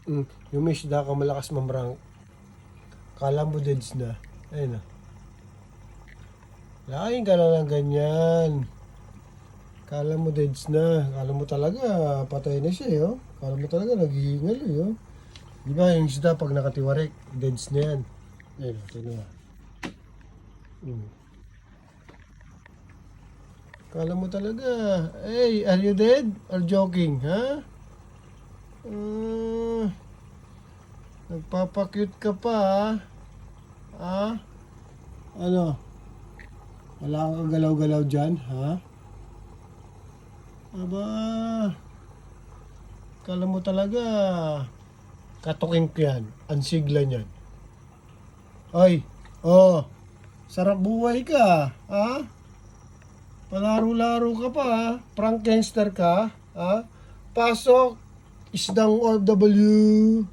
Yung may isda ka malakas mamrang. Kala mo deads na. Ayun na. Lain ka na lang ganyan. Kala mo deads na. Kala mo talaga patay na siya, yo. Kala mo talaga naghihingal, yo. Di ba yung isda pag nakatiwarik, deads na yan. Ayun, tingnan mo. Kala mo talaga, hey, are you dead or joking, ha? Nagpapakute ka pa, ha? Ha? Ano? Wala kang galaw-galaw dyan, ha? Aba, kala mo talaga, katuking ko yan, ang sigla niyan. Ay, oh, sarap buhay ka, ha? Palaro-laro ka pa, ha? Prankster ka, ha? Pasok, isdang OFW.